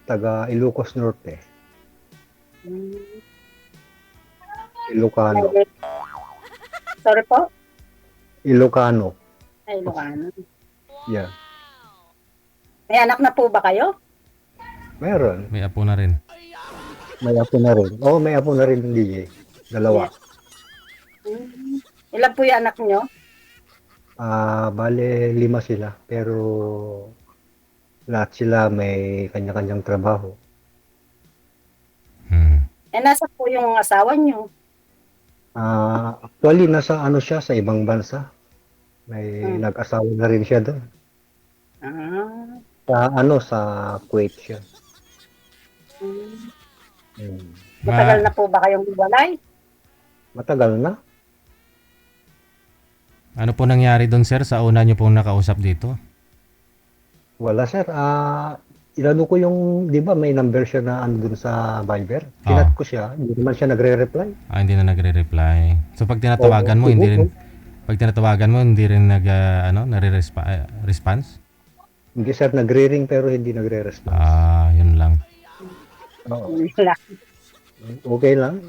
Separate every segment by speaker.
Speaker 1: taga Ilocos Norte,
Speaker 2: Hmm.
Speaker 1: Ilocano,
Speaker 2: Sorry po?
Speaker 1: Ilocano.
Speaker 2: Ay, Ilocano.
Speaker 1: Yeah,
Speaker 2: May anak na po ba kayo?
Speaker 1: meron.
Speaker 3: May apo na rin.
Speaker 1: May apo na rin. Oo, may apo na rin, DJ. Dalawa.
Speaker 2: Yeah. Ilan po yung anak nyo?
Speaker 1: Bale, 5 sila. Pero lahat sila may kanya-kanyang trabaho.
Speaker 3: Hmm.
Speaker 2: Nasa po yung asawa nyo?
Speaker 1: Actually, nasa ano siya, sa ibang bansa. May
Speaker 2: Hmm.
Speaker 1: nag-asawa na rin siya doon.
Speaker 2: Ah.
Speaker 1: Sa Kuwait siya.
Speaker 2: Hmm.
Speaker 1: Hmm.
Speaker 2: Matagal na
Speaker 3: Ma,
Speaker 2: po ba kayong hiwalay?
Speaker 1: Matagal na.
Speaker 3: ano po nangyari doon, sir, sa una nyo pong nakausap dito?
Speaker 1: Wala, sir. Inano ko yung, di ba may number siya na andun sa Viber?
Speaker 3: Oo.
Speaker 1: Chinat ko siya, hindi naman siya nagre-reply.
Speaker 3: Hindi na nagre-reply. So pag
Speaker 1: Oo,
Speaker 3: tinatawagan mo, hindi rin
Speaker 1: siguro.
Speaker 3: response?
Speaker 1: Hindi, sir, nagre-ring pero hindi nagre-response.
Speaker 3: Yun lang.
Speaker 1: Oo.
Speaker 2: Wala.
Speaker 1: Okay lang.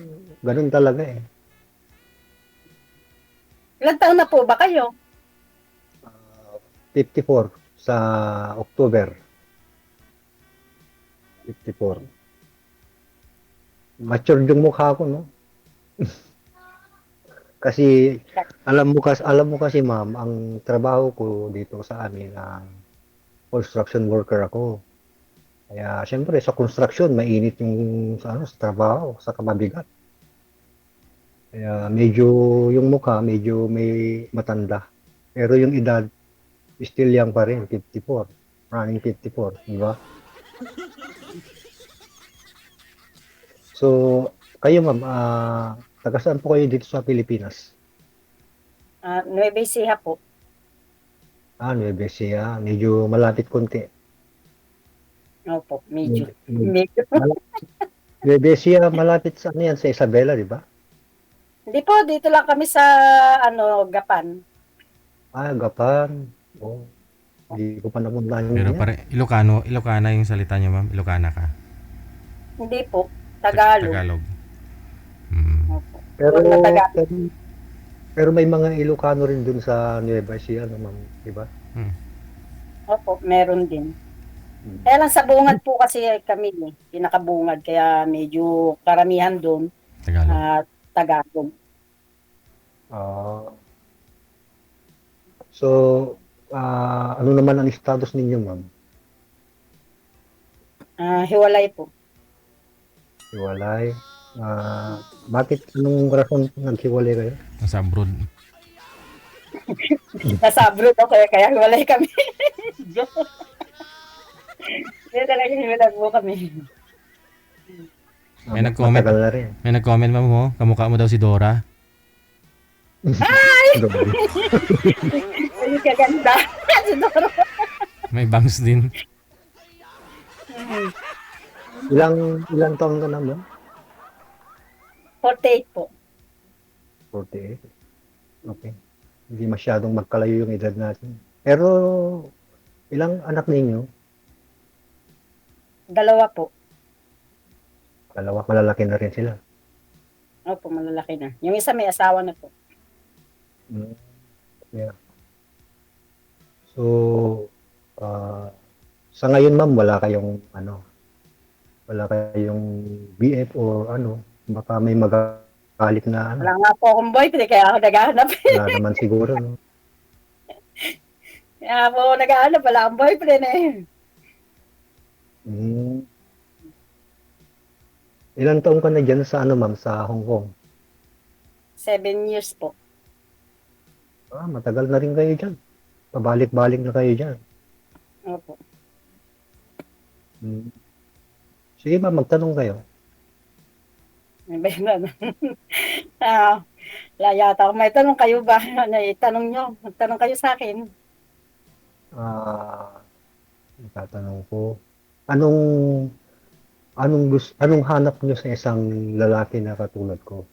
Speaker 1: Ganun talaga eh.
Speaker 2: Ilan taon na po ba kayo?
Speaker 1: 54 sa October. 54. Matured yung mukha ko, no? Kasi alam mo kasi ma'am, ang trabaho ko dito sa amin, construction worker ako. Kaya syempre sa construction mainit yung sa trabaho, sa mabigat. Kaya medyo yung mukha medyo may matanda. Pero yung edad still young pa rin, 54. Running 54, di ba? So, kayo ma'am, taga saan po kayo dito sa Pilipinas?
Speaker 2: Nueva Ecija po.
Speaker 1: Nueva Ecija, medyo malapit konti.
Speaker 2: Opo, medyo.
Speaker 1: Med- med-
Speaker 2: Medyo.
Speaker 1: Mal- Nueva Ecija, malapit sa ano yan, sa Isabela, di ba?
Speaker 2: Hindi po, dito lang kami sa Gapan.
Speaker 1: Gapan. Oh, hindi ko pa napuntahan
Speaker 3: Pero
Speaker 1: yan.
Speaker 3: Ilocana yung salita nyo, ma'am. Ilocana ka.
Speaker 2: Hindi po, Tagalog.
Speaker 3: Tagalog. Hmm.
Speaker 2: Opo.
Speaker 1: Pero,
Speaker 2: Puro na Tagalog.
Speaker 1: pero, pero may mga Ilocano rin dun sa Nueva Ecija, no, ma'am, di ba?
Speaker 3: Hmm.
Speaker 2: Opo, meron din.
Speaker 1: Hmm.
Speaker 2: Kaya lang sa bungad po kasi kami, pinakabungad, kaya medyo karamihan doon,
Speaker 3: Tagalog.
Speaker 2: Tagalog.
Speaker 1: Ah, so, ano naman ang status ninyo, ma'am?
Speaker 2: Hiwalay po.
Speaker 1: Hiwalay. Bakit anong rason naghiwalay kayo?
Speaker 3: Nasa abroad.
Speaker 2: Nasa abroad ako, kaya hiwalay kami. Kaya talaga hiwalay po kami.
Speaker 3: May nag-comment.
Speaker 1: Matagal na rin.
Speaker 3: May nag-comment, ma'am, mo. Kamukha mo daw si Dora.
Speaker 1: Grabe.
Speaker 2: Ay, kaganda. Si Doro.
Speaker 3: May bangs din.
Speaker 1: Ilang taon ka na, ma'am?
Speaker 2: 48 po.
Speaker 1: 48. Okay. Hindi masyadong magkalayo yung edad natin. Pero, ilang anak ninyo?
Speaker 2: 2 po.
Speaker 1: Dalawa, malalaki na rin sila.
Speaker 2: Opo, malalaki na. Yung isa may asawa na po.
Speaker 1: Mm. Yeah. So, sa ngayon ma'am, wala kayong BF or ano, baka may magalit na ano,
Speaker 2: Wala nga po akong boyfriend, kaya ako naghahanap.
Speaker 1: wala naman siguro, no?
Speaker 2: Kaya po naghahanap, wala akong boyfriend eh.
Speaker 1: Mm. Ilang taon ka na dyan sa ano ma'am, sa Hong Kong?
Speaker 2: 7 years po.
Speaker 1: Matagal na rin kayo dyan. Pabalik-balik na kayo dyan.
Speaker 2: Opo.
Speaker 1: Mm. Sige ma'am, magtanong kayo.
Speaker 2: May ba yun? Wala yata ako. May tanong kayo ba? Ano, itanong nyo. Magtanong kayo sa akin.
Speaker 1: Tatanong ko, anong anong hanap niyo sa isang lalaki na katulad ko?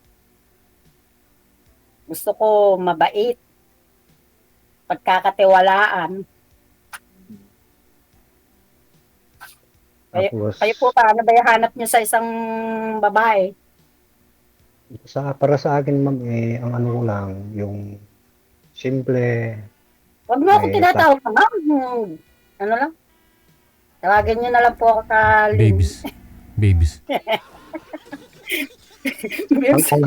Speaker 2: Gusto ko mabait. Pagkakatiwalaan. Kayo,
Speaker 1: Tapos,
Speaker 2: kayo po, paano ba hanap niyo sa isang babae?
Speaker 1: para sa akin, ma'am, ang ano ko lang, yung simple,
Speaker 2: Huwag mo akong
Speaker 1: may
Speaker 2: tinatawag na ma'am. Ano lang? Tawagin niyo na lang po ako sa Lynn.
Speaker 3: Babies. Babies.
Speaker 1: ang, ang,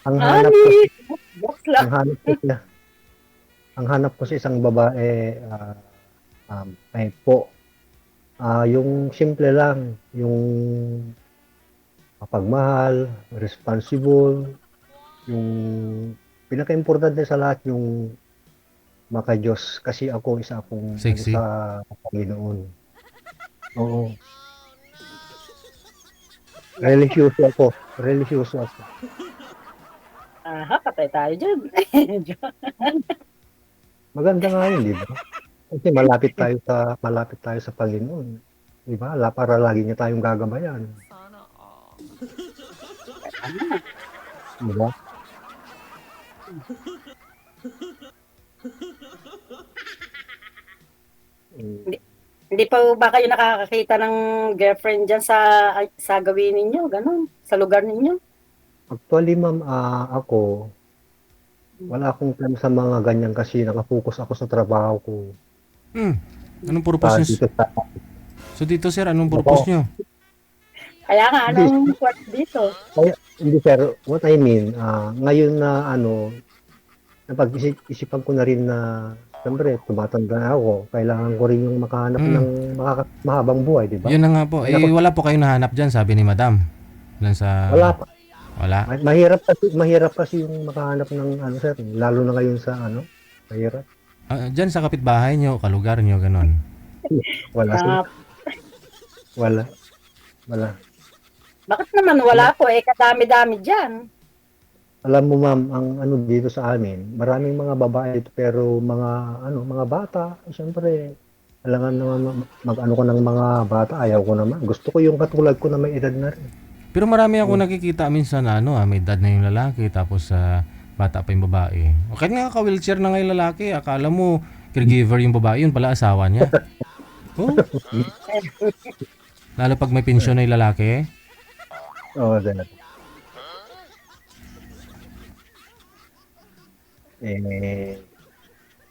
Speaker 1: ang hanap ko,
Speaker 2: Honey! Joke
Speaker 1: ang
Speaker 2: lang.
Speaker 1: hanap ko siya, ang hanap ko sa isang babae, ay po, yung simple lang, yung mapagmahal, responsible, yung pinaka-importante sa lahat yung maka-Diyos kasi ako isa akong ano
Speaker 3: Sexy.
Speaker 1: sa Panginoon. Oo, religyoso ako, religyoso ako.
Speaker 2: Aha, patay tayo dyan.
Speaker 1: Maganda nga yun, di ba? Kasi malapit tayo sa Panginoon. Di ba? Para lagi niya tayong gagabayan. Di ba? Mm.
Speaker 2: Hindi pa ba kayo nakakakita ng girlfriend dyan sa gawin ninyo? Ganun. Sa lugar ninyo?
Speaker 1: Actually, ma'am, ako, wala akong time sa mga ganyan kasi nakafocus ako sa trabaho ko.
Speaker 3: Hmm. Anong purpose nyo?
Speaker 1: Dito sa,
Speaker 3: So dito sir, anong purpose nyo?
Speaker 2: Kaya nga, anong work dito?
Speaker 1: kaya, hindi sir, what I mean, ngayon na napag-isipan ko na rin na, siyempre, tumatanda na ako, kailangan ko rin yung makahanap ng mahabang buhay, di ba?
Speaker 3: Yun na nga po. Wala po kayong nahanap dyan, sabi ni madam. Lan sa...
Speaker 1: Wala pa.
Speaker 3: Wala.
Speaker 1: Mahirap kasi yung makahanap ng sir, lalo na ngayon sa mahirap.
Speaker 3: Dyan sa kapitbahay nyo, kalugar nyo, ganon.
Speaker 1: Wala sir.
Speaker 2: Ah,
Speaker 1: Wala.
Speaker 2: bakit naman wala po? Kadami-dami dyan.
Speaker 1: Alam mo ma'am, ang dito sa amin, maraming mga babae dito pero mga bata, siyempre, alangan naman mag-ano ko ng mga bata, ayaw ko naman. Gusto ko yung katulad ko na may edad na rin.
Speaker 3: Pero marami ako nakikita minsan na may edad na yung lalaki tapos bata pa yung babae. O kahit nga ka-wheelchair na nga yung lalaki, akala mo caregiver yung babae, yun pala asawa niya. Oh. Lalo pag may pensyon na yung lalaki.
Speaker 1: Oo, sir.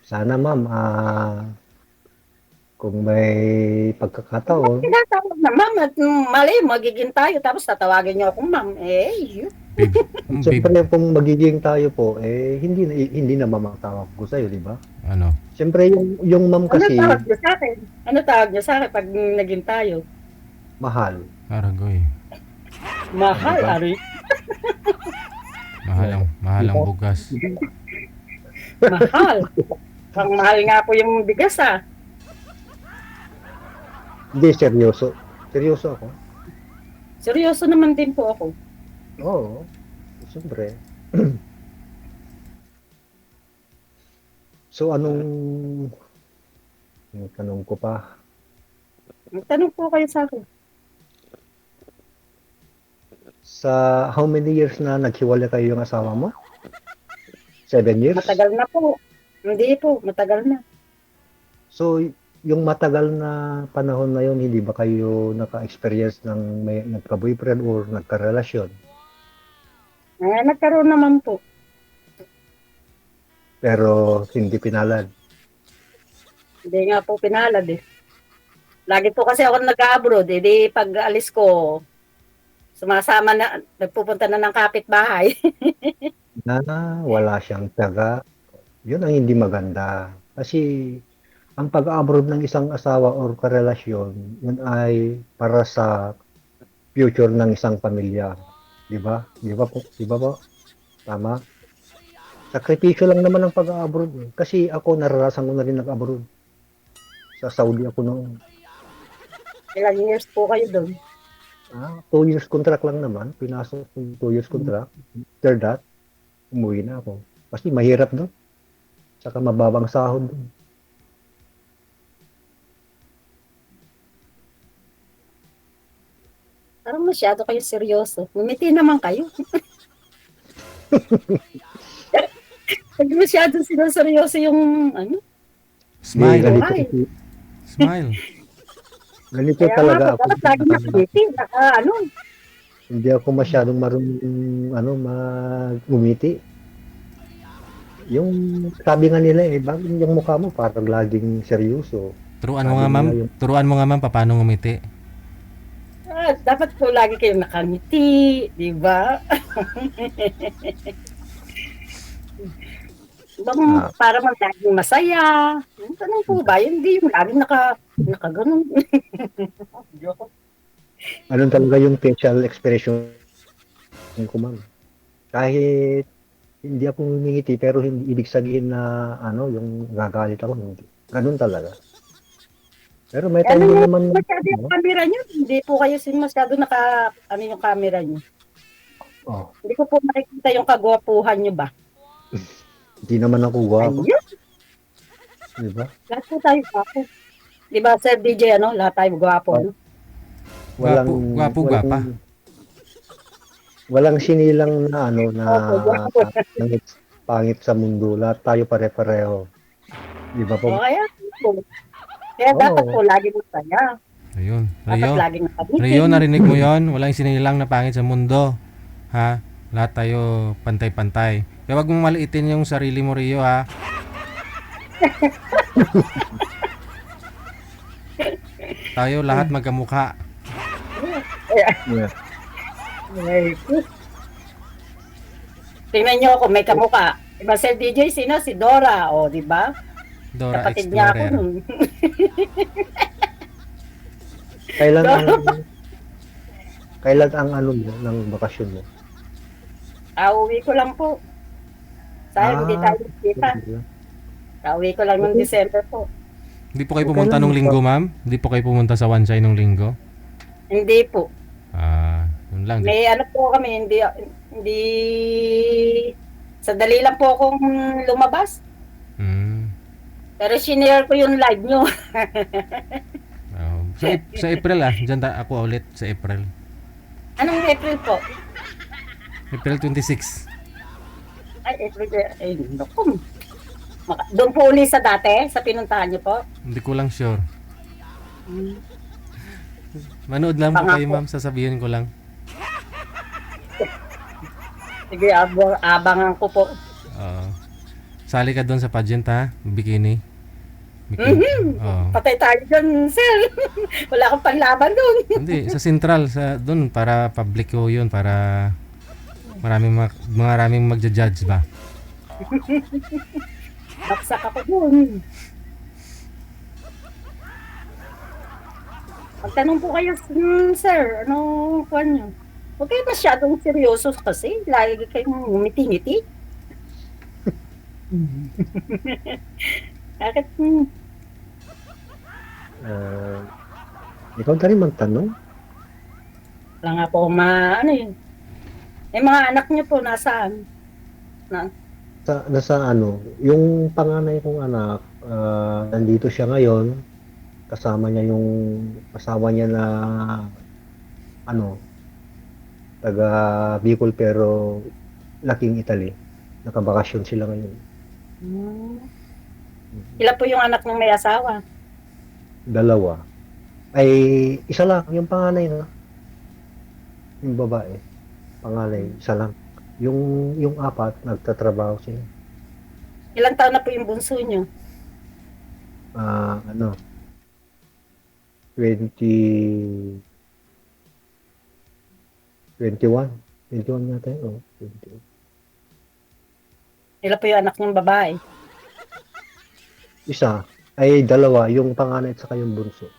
Speaker 1: Sana ma'am, kung may pagkakataon,
Speaker 2: Tinatawag na ma'am at mali, magiging tayo tapos tatawagin niyo akong ma'am.
Speaker 3: Babe. Babe.
Speaker 1: siyempre kung magiging tayo po, hindi na mamatawag ko sa'yo, di ba?
Speaker 3: Ano?
Speaker 1: Siyempre yung ma'am
Speaker 2: Ano
Speaker 1: kasi,
Speaker 2: tawag niyo sa akin? Ano tawag niyo sa akin pag naging tayo?
Speaker 1: mahal.
Speaker 3: Aragoy.
Speaker 2: Mahal,
Speaker 1: Diba?
Speaker 2: Ari.
Speaker 3: Mahal ang bugas.
Speaker 2: Mahal. Pang mahal nga po yung bigas
Speaker 1: Hindi, seryoso. Seryoso ako.
Speaker 2: Seryoso naman din po ako.
Speaker 1: Oo, siyempre. So, yung tanong ko pa,
Speaker 2: Tanong po kayo sa akin.
Speaker 1: sa how many years na naghiwalay kayo yung asawa mo? 7 years?
Speaker 2: Matagal na po. Hindi po, matagal na.
Speaker 1: So, yung matagal na panahon na yun, hindi ba kayo naka-experience ng may nagka-boyfriend or nagka-relasyon?
Speaker 2: Nagkaroon naman po.
Speaker 1: Pero hindi pinalad.
Speaker 2: Hindi nga po pinalad Lagi po kasi ako nag-abroad. Di pag alis ko, sumasama na, nagpupunta na ng kapitbahay.
Speaker 1: Na wala siyang tiyaga. Yun ang hindi maganda. Kasi ang pag-abroad ng isang asawa or karelasyon, yun ay para sa future ng isang pamilya. Di ba? Di ba po? Di ba po? Tama? Sakripisyo lang naman ang pag-abroad. Kasi ako, naranasan ko na rin nag-abroad. Sa Saudi ako noon.
Speaker 2: Ilang years po kayo doon?
Speaker 1: 2 years contract lang naman. Pinasok yung 2 years contract. After that, umuwi na ako. Kasi mahirap doon. Saka mababang sahod doon.
Speaker 2: Parang masyado kayo seryoso. Ngumiti naman kayo. Pag masyado sinuseryoso yung
Speaker 3: Smile.
Speaker 1: Ganito
Speaker 2: Ay.
Speaker 1: kasi,
Speaker 3: Smile.
Speaker 1: Ganito
Speaker 2: Kaya nga
Speaker 1: talaga
Speaker 2: po,
Speaker 1: ako.
Speaker 2: dapat lagi nakangiti. Ano,
Speaker 1: Hindi ako masyadong marunong ngumiti. Yung sabi nga nila bakit yung mukha mo parang laging seryoso.
Speaker 3: Turuan mo
Speaker 1: Sabi
Speaker 3: nga, ma'am.
Speaker 1: nila yung
Speaker 3: Turuan mo nga, ma'am, paano ngumiti.
Speaker 2: dapat po lagi kayong nakangiti, di ba? Bang
Speaker 1: ah,
Speaker 2: para man laging masaya. Ganun po ba? Hindi yung laging nakaganon. Joke.
Speaker 1: anong talaga yung facial expression ko, ma'am. Kahit hindi ako ngumingiti pero hindi ibig sabihin na yung gagalit ako, hindi. Ganun talaga. Pero may
Speaker 2: Ano
Speaker 1: time din
Speaker 2: yung
Speaker 1: naman
Speaker 2: masyado yung camera nyo? Hindi po kayo masyado ano yung camera nyo.
Speaker 1: oh,
Speaker 2: Hindi ko po nakikita yung kagwapuhan nyo ba?
Speaker 1: hindi naman ako gwapo,
Speaker 2: Ayun,
Speaker 1: di ba?
Speaker 2: lahat po tayo gwapo. Di ba, Sir DJ, lahat tayo gwapo. No?
Speaker 3: Gwapo, gwapo, gwapa.
Speaker 1: Walang sinilang na
Speaker 2: Opo, gwapo.
Speaker 1: pangit, pangit sa mundo. Lahat tayo pare-pareho. Di ba po?
Speaker 2: O, kaya po. Kaya
Speaker 1: Oo.
Speaker 2: dapat po lagi masaya.
Speaker 3: Ayun.
Speaker 2: Dapat
Speaker 3: Rio,
Speaker 2: lagi nakabiti.
Speaker 3: Rio, narinig mo yon? Walang sinilang na pangit sa mundo. Ha? Lahat tayo pantay-pantay. Kaya wag mong maliitin yung sarili mo, Rio, ha? Tayo lahat magkamukha.
Speaker 1: Yeah.
Speaker 2: Ay, tingnan nyo ako, may kamuka. Diba, Sir DJ, sino? Si Dora, o, di ba?
Speaker 3: Dora
Speaker 2: Kapatid niya ako
Speaker 3: Explorer.
Speaker 2: nun.
Speaker 1: Kailan ang kailan ang ng bakasyon mo?
Speaker 2: Uwi ko lang po. Sayang, hindi tayo kita. Uwi ko lang ng December po.
Speaker 3: Hindi po kayo
Speaker 1: Okay
Speaker 3: pumunta
Speaker 1: lang
Speaker 3: nung
Speaker 1: po.
Speaker 3: linggo, ma'am? Hindi po kayo pumunta sa Wansay nung linggo?
Speaker 2: Hindi po.
Speaker 3: Yun lang.
Speaker 2: May ano po kami, hindi, sa dali lang po akong lumabas.
Speaker 3: Hmm.
Speaker 2: Pero sinare ko yung live nyo.
Speaker 3: Sa April, Diyan ako ulit sa April.
Speaker 2: Anong April po?
Speaker 3: April 26.
Speaker 2: Ay, April, ay, naku. Doon po uli sa dati, sa pinuntahan nyo po.
Speaker 3: Hindi ko lang sure. Manood lang po
Speaker 2: Pangako.
Speaker 3: kayo, ma'am. Sasabihin ko lang.
Speaker 2: Sige, abangan ko po.
Speaker 3: Sali ka doon sa pageant, ha? Bikini. Bikini. Oo.
Speaker 2: Patay tayo dyan, sir. Wala akong panlaban doon.
Speaker 3: Hindi, sa Central, doon para public ko 'yun, para maraming magja-judge ba.
Speaker 2: Baksak ako doon. Magtanong po kayo, sir, anong kuwan nyo? Huwag kayo masyadong seryoso kasi. Lagi kayong ngumiti-ngiti. Bakit?
Speaker 1: Ikaw na rin magtanong.
Speaker 2: Wala nga po ano yun. Eh, mga anak niyo po, nasaan?
Speaker 1: Nasa yung panganay kong anak, nandito siya ngayon. Kasama niya yung asawa niya na taga Bicol pero laking Italy. Nakabakasyon sila ngayon.
Speaker 2: Ilan po yung anak ng may asawa?
Speaker 1: 2. Ay, isa lang. Yung panganay na. Yung babae. Panganay, isa lang. Yung 4, nagtatrabaho sila.
Speaker 2: Ilang taon na po yung bunso nyo?
Speaker 1: 20... 21. 21 yata yun. 21.
Speaker 2: Ilan po yung anak ng babae?
Speaker 1: Isa. Ay, 2. Yung panganay at saka yung bunso.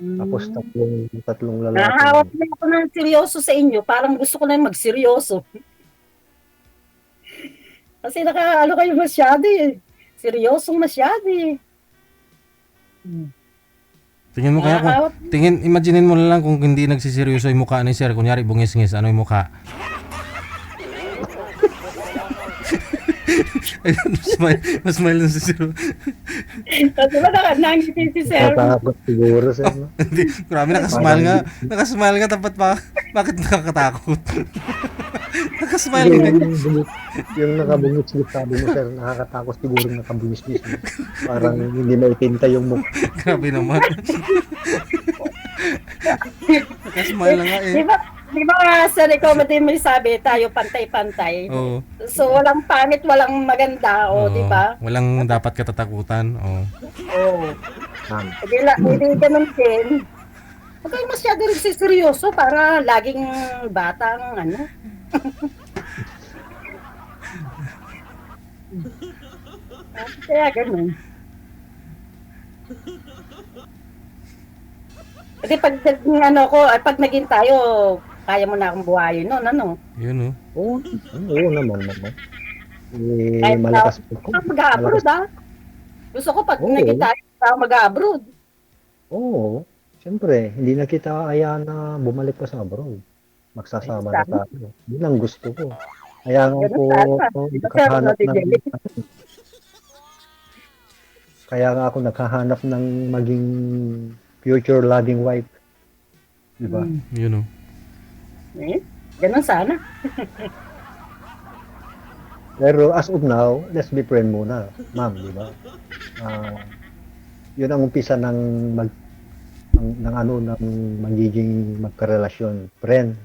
Speaker 1: Tapos tatlong lalaki.
Speaker 2: Nakahawak na ako ng seryoso sa inyo. Parang gusto ko na magseryoso. Kasi kayo masyado eh. Seryosong masyado eh.
Speaker 3: Tingin mo kaya imaginin mo na lang kung hindi nagsiseryoso yung mukha ni sir. Kunyari, bungis-ngis, ano yung mukha? Smile na si sir.
Speaker 2: Kasi ba nangiti si sir?
Speaker 1: Natatakot siguro sa
Speaker 3: Grabe, nakasmile nga. Nakasmile nga, tapat pa. Bakit nakakatakot? Nakasmile
Speaker 1: Hindi,
Speaker 3: nga.
Speaker 1: yung nakabungis-ngis sabi mo, sir, nakakatakot siguro yung nakabungis-ngis. No? Parang hindi maitinta yung mukha.
Speaker 3: Grabe naman. Nakasmile na nga eh.
Speaker 2: Di ba, di ba nga sa comedy may sabi tayo pantay-pantay.
Speaker 3: Oo.
Speaker 2: So walang pangit, walang maganda, o di
Speaker 3: Oo.
Speaker 2: ba?
Speaker 3: Walang dapat katatakutan. Oo.
Speaker 2: Oo.
Speaker 1: Ma'am.
Speaker 2: Hindi ganun din. Huwag kayo masyado rin seryoso para laging batang ano. Kaya ganun. Kasi pag naging ano ko, pag naging tayo, kaya mo na akong buhayin noon, ano?
Speaker 3: Yun oh.
Speaker 1: Oo naman, naman. Eh,
Speaker 2: Kahit na
Speaker 1: malakas po ko.
Speaker 2: ako mag-abroad,
Speaker 1: Malakas.
Speaker 2: Gusto ko pag
Speaker 1: Oo.
Speaker 2: naging tayo, ako mag-abroad.
Speaker 1: Oo. Siyempre, hindi na kita ayahan na bumalik pa sa abroad. Magsasama na
Speaker 2: Sana.
Speaker 1: tayo. Yun ang gusto ko. Kaya nga
Speaker 2: Ganun
Speaker 1: po
Speaker 2: sana.
Speaker 1: ako
Speaker 2: Di ba, sir, no,
Speaker 1: naghahanap ng
Speaker 2: Jelly?
Speaker 1: kaya nga ako naghahanap ng maging future loving wife. Di ba?
Speaker 3: Yun oh.
Speaker 2: Ganun sana.
Speaker 1: Pero as of now, let's be friend muna, ma'am, di ba? Ah, yun ang umpisa ng ano ng magiging magkarelasyon. Friend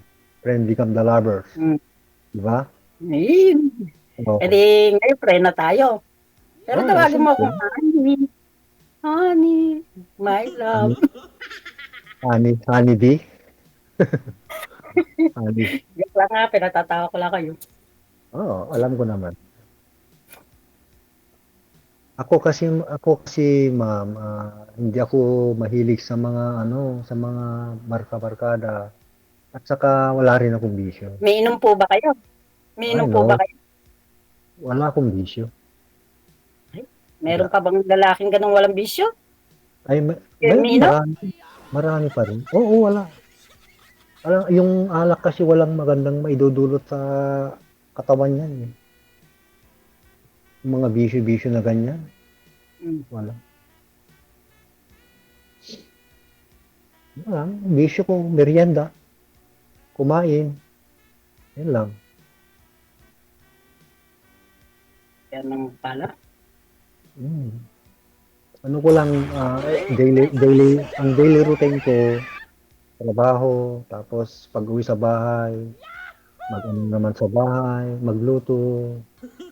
Speaker 1: become the lovers,
Speaker 2: Mm.
Speaker 1: di ba?
Speaker 2: Ayun.
Speaker 1: Oo.
Speaker 2: E di, ngayon, friend na tayo. Pero
Speaker 1: Oo,
Speaker 2: tawagin mo
Speaker 1: siyempre.
Speaker 2: akong honey. Honey, my love.
Speaker 1: Honey D. Honey.
Speaker 2: Joke lang nga, pinatatawa ko lang kayo.
Speaker 1: Oo, alam ko naman. Ako kasi ma'am, hindi ako mahilig sa mga ano, sa mga barka-barkada. At saka wala rin akong bisyo.
Speaker 2: May inom po ba kayo? May
Speaker 1: Ay,
Speaker 2: inom po
Speaker 1: no.
Speaker 2: ba kayo?
Speaker 1: Wala akong bisyo.
Speaker 2: Meron pa bang lalaking ganun walang bisyo?
Speaker 1: Ay,
Speaker 2: May inom?
Speaker 1: marami pa rin. Oo, wala. Yung alak kasi walang magandang maidudulot sa katawan yan. Eh. Yung mga bisyo-bisyo na ganyan. Wala. Wala. Bisyo ko, merienda. Kumain. Yan lang.
Speaker 2: Yan ang pala.
Speaker 1: Ano ko lang, ang daily routine ko, trabaho, tapos pag-uwi sa bahay, mag-ano naman sa bahay, magluto,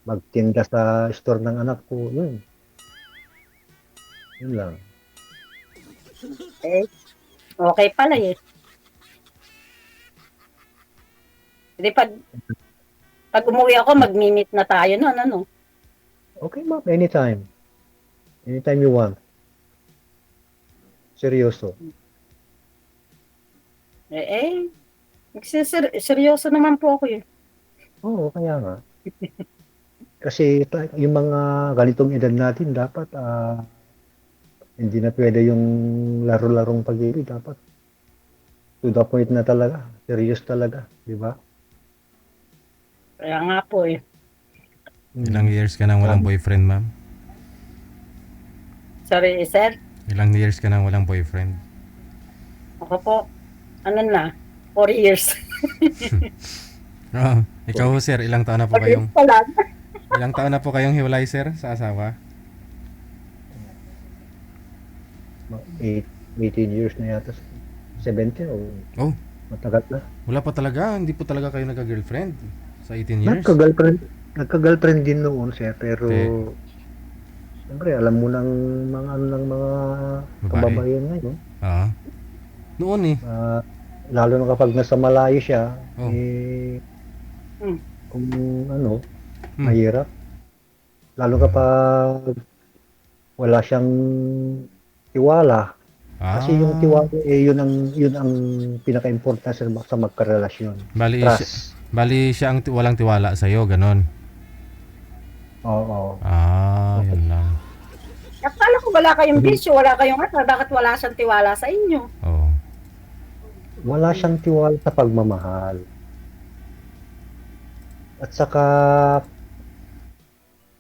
Speaker 1: magtinda sa store ng anak ko, yun. Yun lang.
Speaker 2: Eh, okay pala eh. Hindi pag umuwi ako, mag-meet na tayo noon, ano?
Speaker 1: Okay, ma'am, anytime. Anytime you want. Seryoso.
Speaker 2: Seryoso naman po ako eh.
Speaker 1: Oo, kaya nga. Kasi yung mga ganitong edad natin, dapat hindi na pwede yung laro-larong pag-ibig. Dapat to the point na talaga. Serious talaga. Di ba?
Speaker 2: Kaya nga po eh.
Speaker 3: Ilang years ka nang walang boyfriend, ma'am?
Speaker 2: Sorry, sir.
Speaker 3: Ilang years ka nang walang boyfriend?
Speaker 2: Ako po, ano na, 4 years.
Speaker 3: Oo. Ikaw, sir, ilang taon na po
Speaker 2: 4 years
Speaker 3: kayong
Speaker 2: pa lang.
Speaker 3: ilang taon na po kayong hiwalay, sir, sa asawa?
Speaker 1: 18 years na yata. 17 o
Speaker 3: Oh,
Speaker 1: matagal na.
Speaker 3: wala pa talaga. Hindi po talaga kayo nagka-girlfriend sa 18 years.
Speaker 1: Nagka-girlfriend din noon siya, pero
Speaker 3: Okay.
Speaker 1: siyempre alam mo ng mga ano ng mga
Speaker 3: Babae.
Speaker 1: kababayan ngayon.
Speaker 3: Oo. Noon eh.
Speaker 1: Lalo na kapag nasa malayo siya,
Speaker 3: Oh.
Speaker 1: kung ano,
Speaker 3: Hmm.
Speaker 1: mahirap. Lalo kapag wala siyang tiwala. Kasi yung tiwala yun ang pinaka-importante sa magkarelasyon.
Speaker 3: Bali siya ang walang tiwala sa iyo, ganon.
Speaker 1: Oo.
Speaker 3: Yun lang.
Speaker 2: Akala ko wala kayong bisyo, wala kayong bakit wala siyang tiwala sa inyo?
Speaker 3: Oo.
Speaker 1: Wala siyang tiwala sa pagmamahal. At saka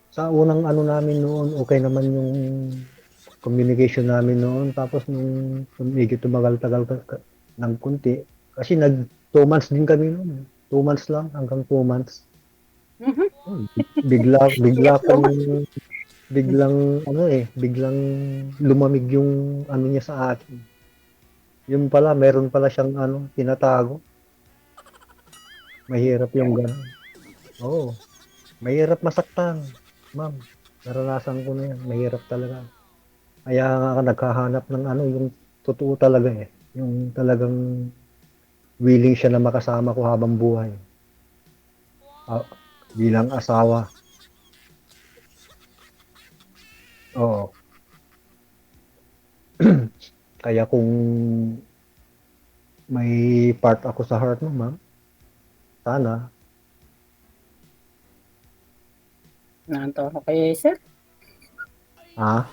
Speaker 1: sa unang ano namin noon, okay naman yung communication namin noon. Tapos nung medyo tumagal-tagal ng kunti, kasi 2 months din kami noon. 2 2 months lang, hanggang 2 months.
Speaker 2: Mhm.
Speaker 1: Biglang lumamig yung ano niya sa akin. Yun pala, meron pala siyang ano, tinatago. Mahirap yung gano'n. Oo, mahirap masaktan, ma'am. Naranasan ko na yan, mahirap talaga. Kaya nga naghahanap ng ano, yung totoo talaga eh. Yung talagang willing siya na makasama ko habang buhay. Ah, bilang asawa. Oo. Kaya kung may part ako sa heart mo, ma'am, sana.
Speaker 2: Nanto ako kay sir.
Speaker 1: Ha?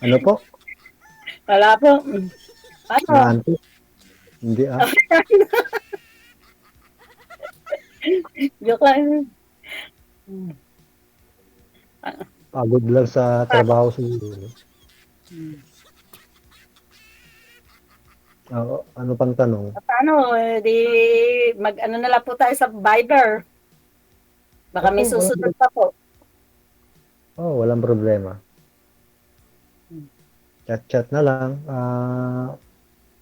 Speaker 1: Ano po?
Speaker 2: Wala po. Ano?
Speaker 1: Naanto? Hindi ah.
Speaker 2: Joke lang. Hmm.
Speaker 1: Pagod lang sa trabaho siguro.
Speaker 2: Hmm.
Speaker 1: Oo, ano pang tanong?
Speaker 2: Paano? Di mag-ano na lang po tayo sa Viber. Baka may
Speaker 1: Oo,
Speaker 2: susunod pa po.
Speaker 1: walang problema.
Speaker 2: Hmm.
Speaker 1: Chat-chat na lang.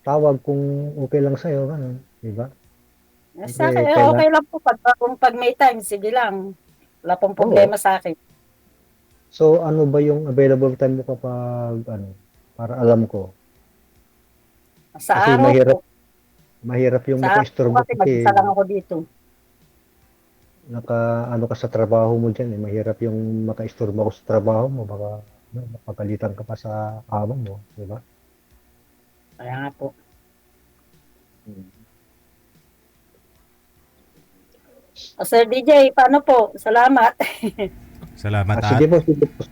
Speaker 1: Tawag kung okay lang sa'yo, ganun. Diba?
Speaker 2: Sa akin,
Speaker 1: Siyempre,
Speaker 2: okay lang po. Pag may time, sige lang. Wala pong problema sa akin.
Speaker 1: So, ano ba yung available time mo kapag, ano, para alam ko?
Speaker 2: Sa
Speaker 1: Kasi
Speaker 2: araw po.
Speaker 1: mahirap yung
Speaker 2: Sa araw po
Speaker 1: maka-istorbo
Speaker 2: kasi
Speaker 1: kasi
Speaker 2: mag-isa lang ako dito.
Speaker 1: ano ka sa trabaho mo dyan eh. Mahirap yung maka-istorbo ako sa trabaho mo. Baka mapagalitan ka pa sa amo mo. Diba?
Speaker 2: Kaya nga po. O, Sir DJ, paano po? Salamat.
Speaker 3: Salamat
Speaker 1: Sige
Speaker 3: at
Speaker 1: po,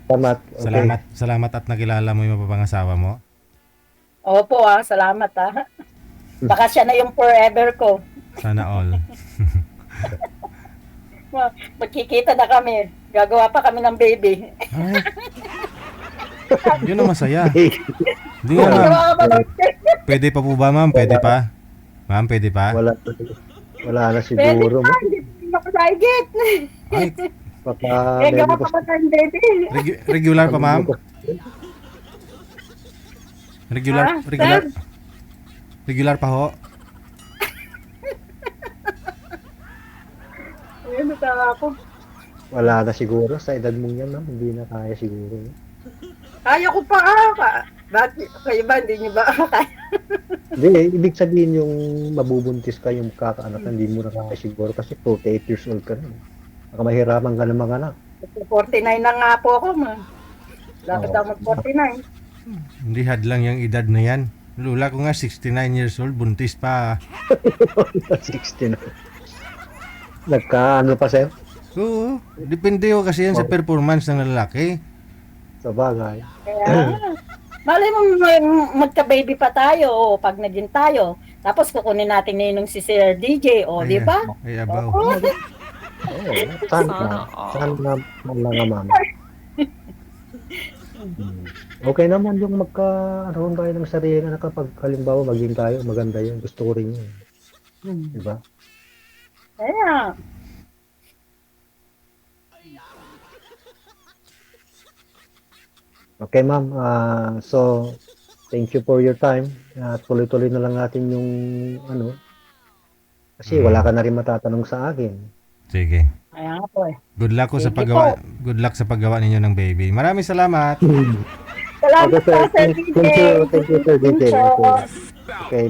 Speaker 1: salamat. Okay.
Speaker 3: salamat at nakilala mo yung mapapangasawa mo.
Speaker 2: Opo salamat Baka siya na yung forever ko.
Speaker 3: Sana all.
Speaker 2: Magkikita na kami. Gagawa pa kami ng baby.
Speaker 3: Ay. Yun ang masaya. Hindi nga, ma'am.
Speaker 2: Gagawa ka ba ng
Speaker 3: Pwede pa po ba, ma'am? Pwede pa? Ma'am, pwede pa?
Speaker 1: Wala na
Speaker 2: Pwede
Speaker 1: siguro.
Speaker 2: pa, hindi ko makasagit.
Speaker 3: Ay,
Speaker 1: Baka
Speaker 2: Gagawa
Speaker 1: medyo
Speaker 2: pa ba tayong baby?
Speaker 3: regular pa, ma'am? Regular,
Speaker 2: Ah,
Speaker 3: regular.
Speaker 2: sir?
Speaker 3: Regular pa ho?
Speaker 2: Ayun, natawa ako.
Speaker 1: wala na siguro sa edad mong yan, ma'am. Hindi na kaya siguro.
Speaker 2: Kaya ko pa Bakit? Kayo ba? Hindi niyo ba kaya?
Speaker 1: Hindi, ibig sabihin yung mabubuntis ka, yung kakaanak, hindi mo na kaya siguro kasi 48 years old ka na. Baka mahirapan ka ng mga anak.
Speaker 2: 49 na nga po ako, ma. Dapat
Speaker 1: Oo.
Speaker 2: ako mag-49.
Speaker 3: Hindi hadlang yung edad na yan. Lula ko nga 69 years old, buntis pa.
Speaker 1: 60 na. Nagka, ano pa, sir?
Speaker 3: Oo, depende ho kasi yan sa performance ng lalaki.
Speaker 1: Sa bagay.
Speaker 2: Kaya, malay mo magka-baby pa tayo o pag naging tayo. Tapos kukunin natin ninong si Sir DJ, di ba?
Speaker 3: Ay, abaw.
Speaker 1: Oo, sana nga, ma'am. Okay naman yung magkaroon tayo ng sarili na kapag halimbawa maging tayo, maganda yun. Gusto ko rin yun. Diba?
Speaker 2: Kaya,
Speaker 1: Okay, ma'am. So, thank you for your time. Tuloy-tuloy na lang natin yung ano. Kasi wala ka na rin matatanong sa akin.
Speaker 3: Sige.
Speaker 2: kaya nga po
Speaker 3: Good luck ko sa
Speaker 2: Sige
Speaker 3: paggawa. Good luck sa paggawa ninyo ng baby. Maraming salamat.
Speaker 2: Salamat
Speaker 1: Okay, sir.
Speaker 2: po, Sir DJ.
Speaker 1: Thank you, Sir DJ. Okay.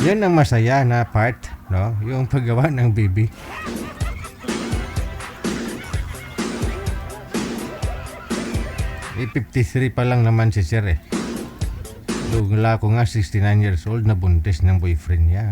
Speaker 3: Yun ang masaya na part, no? Yung paggawa ng baby. Eh, 53 pa lang naman si Sir eh. Lugla ko nga 69 years old na buntis ng boyfriend niya.